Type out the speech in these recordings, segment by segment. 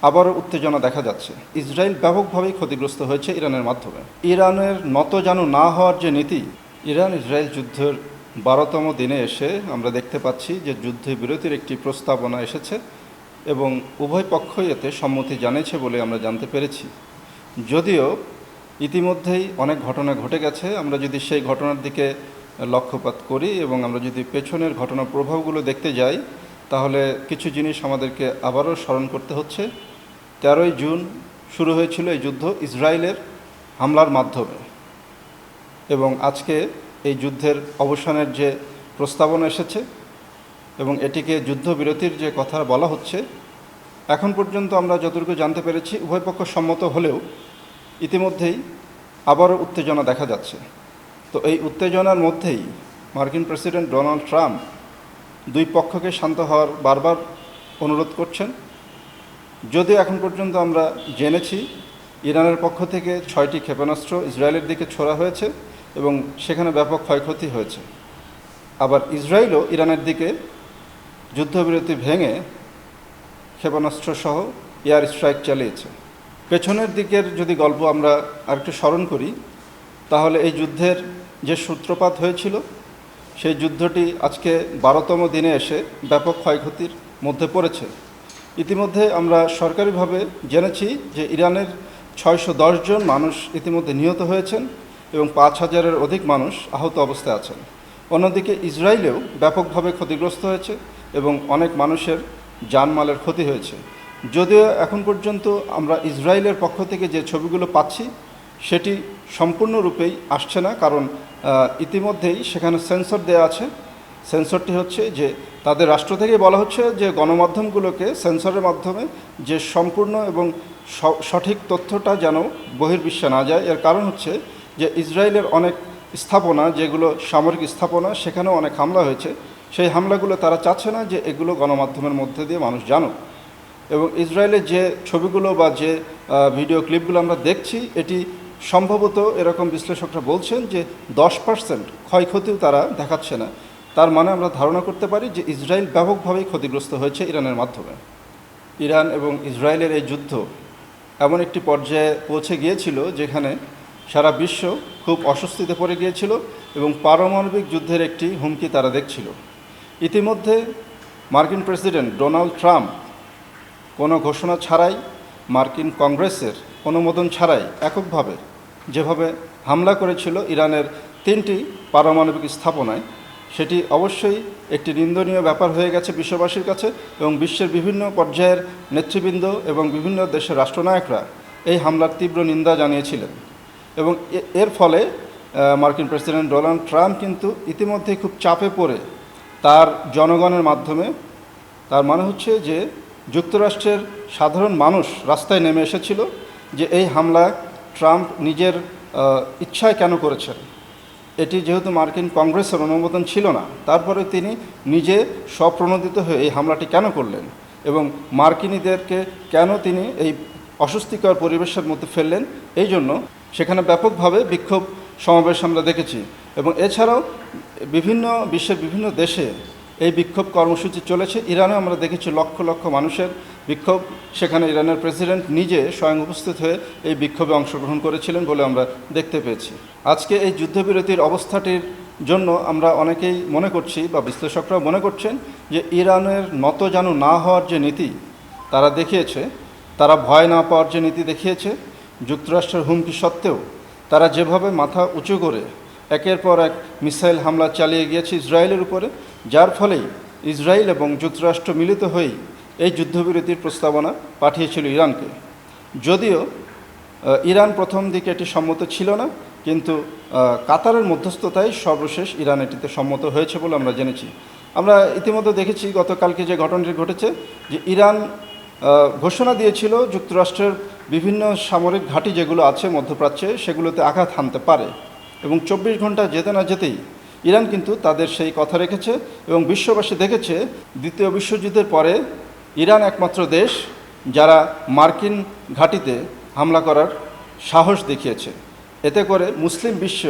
আবারও উত্তেজনা দেখা যাচ্ছে। ইসরায়েল ব্যাপকভাবেই ক্ষতিগ্রস্ত হয়েছে ইরানের মাধ্যমে। ইরানের নতজানু না হওয়ার যে নীতি, ইরান ইসরায়েল যুদ্ধের 12তম দিনে এসে আমরা দেখতে পাচ্ছি যে যুদ্ধবিরতির একটি প্রস্তাবনা এসেছে এবং উভয় পক্ষই এতে সম্মতি জানিয়েছে বলে আমরা জানতে পেরেছি। যদিও ইতিমধ্যেই অনেক ঘটনা ঘটে গেছে, আমরা যদি সেই ঘটনার দিকে লক্ষ্যপাত করি এবং আমরা যদি পেছনের ঘটনার প্রভাবগুলো দেখতে যাই, তাহলে কিছু জিনিস আমাদেরকে আবারও স্মরণ করতে হচ্ছে। 13ই জুন শুরু হয়েছিল এই যুদ্ধ ইসরায়েলের হামলার মাধ্যমে, এবং আজকে এই যুদ্ধের অবসানের যে প্রস্তাবনা এসেছে এবং এটিকে যুদ্ধবিরতির যে কথা বলা হচ্ছে, এখন পর্যন্ত আমরা যতটুকু জানতে পেরেছি উভয় পক্ষ সম্মত হলেও ইতিমধ্যেই আবারও উত্তেজনা দেখা যাচ্ছে। তো এই উত্তেজনার মধ্যেই মার্কিন প্রেসিডেন্ট ডোনাল্ড ট্রাম্প দুই পক্ষকে শান্ত হওয়ার বারবার অনুরোধ করছেন। যদিও এখন পর্যন্ত আমরা জেনেছি ইরানের পক্ষ থেকে 6টি ক্ষেপণাস্ত্র ইসরায়েলের দিকে ছোড়া হয়েছে এবং সেখানে ব্যাপক ক্ষয়ক্ষতি হয়েছে। আবার ইসরায়েলও ইরানের দিকে যুদ্ধবিরতি ভেঙে ক্ষেপণাস্ত্রসহ এয়ার স্ট্রাইক চালিয়েছে। পেছনের দিকের যদি গল্প আমরা আরেকটু স্মরণ করি, তাহলে এই যুদ্ধের যে সূত্রপাত হয়েছিল সেই যুদ্ধটি আজকে 12তম দিনে এসে ব্যাপক ক্ষয়ক্ষতির মধ্যে পড়েছে। ইতিমধ্যে আমরা সরকারিভাবে জেনেছি যে ইরানের 610 জন মানুষ ইতিমধ্যে নিহত হয়েছেন এবং 5000-এর অধিক মানুষ আহত অবস্থায় আছেন। অন্যদিকে ইসরায়েলেও ব্যাপকভাবে ক্ষতিগ্রস্ত হয়েছে এবং অনেক মানুষের জানমালের ক্ষতি হয়েছে। যদিও এখন পর্যন্ত আমরা ইসরায়েলের পক্ষ থেকে যে ছবিগুলো পাচ্ছি সেটি সম্পূর্ণরূপেই আসছে না, কারণ ইতিমধ্যেই সেখানে সেন্সর দেওয়া আছে। সেন্সরটি হচ্ছে যে তাদের রাষ্ট্র থেকে বলা হচ্ছে যে গণমাধ্যমগুলোকে সেন্সরের মাধ্যমে যে সম্পূর্ণ এবং সঠিক তথ্যটা যেন বহির্বিশ্বে না যায়। এর কারণ হচ্ছে যে ইসরায়েলের অনেক স্থাপনা, যেগুলো সামরিক স্থাপনা, সেখানেও অনেক হামলা হয়েছে। সেই হামলাগুলো তারা চাচ্ছে না যে এগুলো গণমাধ্যমের মধ্যে দিয়ে মানুষ জানুক। এবং ইসরায়েলের যে ছবিগুলো বা যে ভিডিও ক্লিপগুলো আমরা দেখছি, এটি সম্ভবত এরকম বিশ্লেষকরা বলছেন যে 10% ক্ষয়ক্ষতিও তারা দেখাচ্ছে না। তার মানে আমরা ধারণা করতে পারি যে ইসরায়েল ব্যাপকভাবেই ক্ষতিগ্রস্ত হয়েছে ইরানের মাধ্যমে। ইরান এবং ইসরায়েলের এই যুদ্ধ এমন একটি পর্যায়ে পৌঁছে গিয়েছিল যেখানে সারা বিশ্ব খুব অস্বস্তিতে পড়ে গিয়েছিল এবং পারমাণবিক যুদ্ধের একটি হুমকি তারা দেখছিল। ইতিমধ্যে মার্কিন প্রেসিডেন্ট ডোনাল্ড ট্রাম্প কোনো ঘোষণা ছাড়াই, মার্কিন কংগ্রেসের অনুমোদন ছাড়াই এককভাবে যেভাবে হামলা করেছিল ইরানের 3টি পারমাণবিক স্থাপনায়, সেটি অবশ্যই একটি নিন্দনীয় ব্যাপার হয়ে গেছে বিশ্ববাসীর কাছে। এবং বিশ্বের বিভিন্ন পর্যায়ের নেতৃবৃন্দ এবং বিভিন্ন দেশের রাষ্ট্রনায়করা এই হামলার তীব্র নিন্দা জানিয়েছিলেন। এবং এর ফলে মার্কিন প্রেসিডেন্ট ডোনাল্ড ট্রাম্প কিন্তু ইতিমধ্যেই খুব চাপে পড়ে তার জনগণের মাধ্যমে, তার মানে হচ্ছে যে যুক্তরাষ্ট্রের সাধারণ মানুষ রাস্তায় নেমে এসেছিল যে এই হামলা ট্রাম্প নিজের ইচ্ছায় কেন করেছেন। এটি যেহেতু মার্কিন কংগ্রেসের অনুমোদন ছিল না, তারপরে তিনি নিজে স্বপ্রণোদিত হয়ে এই হামলাটি কেন করলেন এবং মার্কিনীদেরকে কেন তিনি এই অস্বস্তিকর পরিবেশের মধ্যে ফেললেন, এই জন্য সেখানে ব্যাপকভাবে বিক্ষোভ সমাবেশ আমরা দেখেছি। এবং এছাড়াও বিশ্বের বিভিন্ন দেশে এই বিক্ষোভ কর্মসূচি চলেছে। ইরানে আমরা দেখেছি লক্ষ লক্ষ মানুষের বিক্ষোভ, সেখানে ইরানের প্রেসিডেন্ট নিজে স্বয়ং উপস্থিত হয়ে এই বিক্ষোভে অংশগ্রহণ করেছিলেন বলে আমরা দেখতে পেয়েছি। আজকে এই যুদ্ধবিরতির অবস্থাটির জন্য আমরা অনেকেই মনে করছি বা বিশ্লেষকরাও মনে করছেন যে ইরানের নতজানু না হওয়ার যে নীতি তারা দেখিয়েছে, তারা ভয় না পাওয়ার যে নীতি দেখিয়েছে, যুক্তরাষ্ট্রের হুমকি সত্ত্বেও তারা যেভাবে মাথা উঁচু করে একের পর এক মিসাইল হামলা চালিয়ে গিয়েছে ইসরায়েলের উপরে, যার ফলেই ইসরায়েল এবং যুক্তরাষ্ট্র মিলিত হয়েই এই যুদ্ধবিরতির প্রস্তাবনা পাঠিয়েছিল ইরানকে। যদিও ইরান প্রথম দিকে এটি সম্মত ছিল না, কিন্তু কাতারের মধ্যস্থতায় সর্বশেষ ইরান এটিতে সম্মত হয়েছে বলে আমরা জেনেছি। আমরা ইতিমধ্যে দেখেছি গতকালকে যে ঘটনাটি ঘটেছে, যে ইরান ঘোষণা দিয়েছিল যুক্তরাষ্ট্রের বিভিন্ন সামরিক ঘাঁটি যেগুলো আছে মধ্যপ্রাচ্যে সেগুলোতে আঘাত হানতে পারে, এবং 24 ঘন্টা যেতে না যেতেই ইরান কিন্তু তাদের সেই কথা রেখেছে। এবং বিশ্ববাসী দেখেছে দ্বিতীয় বিশ্বযুদ্ধের পরে ইরান একমাত্র দেশ যারা মার্কিন ঘাঁটিতে হামলা করার সাহস দেখিয়েছে। এতে করে মুসলিম বিশ্ব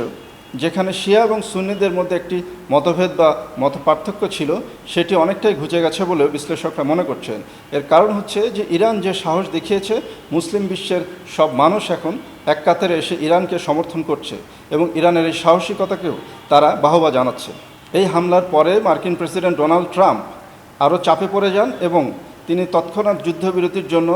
যেখানে শিয়া এবং সুন্নিদের মধ্যে একটি মতভেদ বা মত পার্থক্য ছিল, সেটি অনেকটাই ঘুচে গেছে বলেও বিশ্লেষকরা মনে করছেন। এর কারণ হচ্ছে যে ইরান যে সাহস দেখিয়েছে, মুসলিম বিশ্বের সব মানুষ এখন এক কাতারে এসে ইরানকে সমর্থন করছে এবং ইরানের এই সাহসিকতাকেও তারা বাহবা জানাচ্ছে। এই হামলার পরে মার্কিন প্রেসিডেন্ট ডোনাল্ড ট্রাম্প আরও চাপে পড়ে যান এবং তিনি তৎক্ষণাৎ যুদ্ধবিরতির জন্য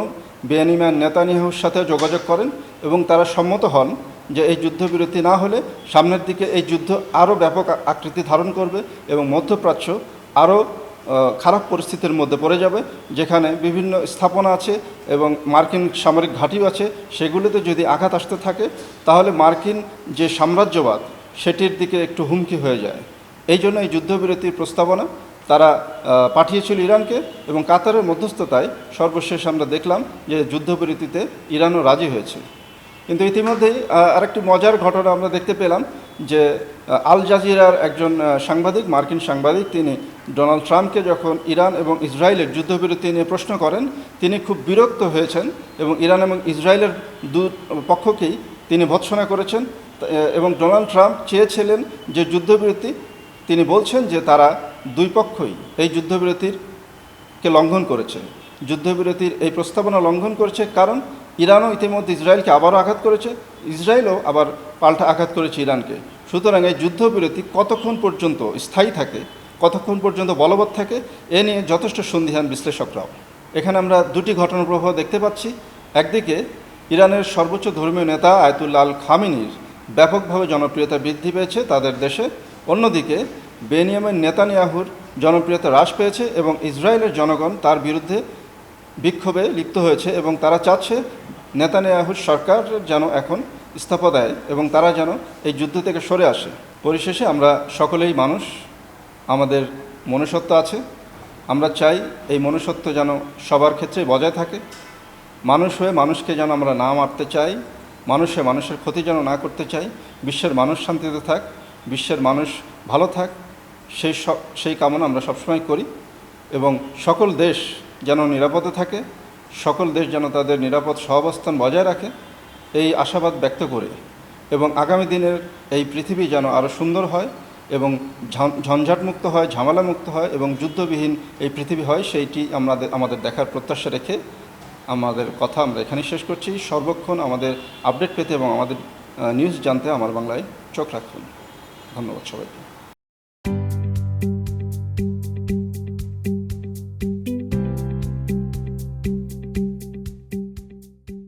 বেনিয়ামিন নেতানিয়াহুর সাথে যোগাযোগ করেন এবং তারা সম্মত হন যে এই যুদ্ধবিরতি না হলে সামনের দিকে এই যুদ্ধ আরও ব্যাপক আকৃতি ধারণ করবে এবং মধ্যপ্রাচ্য আরও খারাপ পরিস্থিতির মধ্যে পড়ে যাবে, যেখানে বিভিন্ন স্থাপনা আছে এবং মার্কিন সামরিক ঘাঁটিও আছে। সেগুলোতে যদি আঘাত আসতে থাকে তাহলে মার্কিন যে সাম্রাজ্যবাদ সেটির দিকে একটু হুমকি হয়ে যায়। এই জন্য এই যুদ্ধবিরতির প্রস্তাবনা তারা পাঠিয়েছিল ইরানকে এবং কাতারের মধ্যস্থতায় সর্বশেষ আমরা দেখলাম যে যুদ্ধবিরতিতে ইরানও রাজি হয়েছে। কিন্তু ইতিমধ্যেই আরেকটি মজার ঘটনা আমরা দেখতে পেলাম যে আল জাজিরার একজন সাংবাদিক, মার্কিন সাংবাদিক, তিনি ডোনাল্ড ট্রাম্পকে যখন ইরান এবং ইসরায়েলের যুদ্ধবিরতি নিয়ে প্রশ্ন করেন, তিনি খুব বিরক্ত হয়েছেন এবং ইরান এবং ইসরায়েলের পক্ষকেই তিনি ভৎসনা করেছেন এবং ডোনাল্ড ট্রাম্প চেয়েছিলেন যে যুদ্ধবিরতি, তিনি বলছেন যে তারা দুই পক্ষই এই যুদ্ধবিরতিরকে লঙ্ঘন করেছে, যুদ্ধবিরতির এই প্রস্তাবনা লঙ্ঘন করেছে, কারণ ইরানও ইতিমধ্যে ইসরায়েলকে আবারও আঘাত করেছে, ইসরায়েলও আবার পাল্টা আঘাত করেছে ইরানকে। সুতরাং এই যুদ্ধবিরতি কতক্ষণ পর্যন্ত স্থায়ী থাকে, কতক্ষণ পর্যন্ত বলবৎ থাকে, এ নিয়ে যথেষ্ট সন্দিহান বিশ্লেষকরাও। এখানে আমরা দুটি ঘটনার প্রবাহ দেখতে পাচ্ছি। একদিকে ইরানের সর্বোচ্চ ধর্মীয় নেতা আয়াতুল্লাহ আল খামেনির ব্যাপকভাবে জনপ্রিয়তা বৃদ্ধি পেয়েছে তাদের দেশে, অন্যদিকে বেনিয়ামিন নেতানিয়াহুর জনপ্রিয়তা হ্রাস পেয়েছে এবং ইসরায়েলের জনগণ তার বিরুদ্ধে বিক্ষোভে লিপ্ত হয়েছে এবং তারা চাচ্ছে নেতানিয়াহুর সরকার যেন এখন ইস্তফা দেয় এবং তারা যেন এই যুদ্ধ থেকে সরে আসে। পরিশেষে আমরা সকলেই মানুষ, আমাদের মনুষ্যত্ব আছে, আমরা চাই এই মনুষ্যত্ব যেন সবার ক্ষেত্রে বজায় থাকে। মানুষ হয়ে মানুষকে যেন আমরা না মারতে চাই, মানুষে মানুষের ক্ষতি যেন না করতে চাই, বিশ্বের মানুষ শান্তিতে থাক, বিশ্বের মানুষ ভালো থাক, সেই কামনা আমরা সবসময় করি এবং সকল দেশ যেন নিরাপদে থাকে, সকল দেশ যেন তাদের নিরাপদ সহাবস্থান বজায় রাখে, এই আশাবাদ ব্যক্ত করে এবং আগামী দিনের এই পৃথিবী যেন আরও সুন্দর হয় এবং ঝঞ্ঝাটমুক্ত হয়, ঝামেলামুক্ত হয় এবং যুদ্ধবিহীন এই পৃথিবী হয়, সেইটি আমাদের দেখার প্রত্যাশা রেখে আমাদের কথা আমরা এখানেই শেষ করছি। সর্বক্ষণ আমাদের আপডেট পেতে এবং আমাদের নিউজ জানতে আমার বাংলায় চোখ রাখুন। ধন্যবাদ সবাইকে।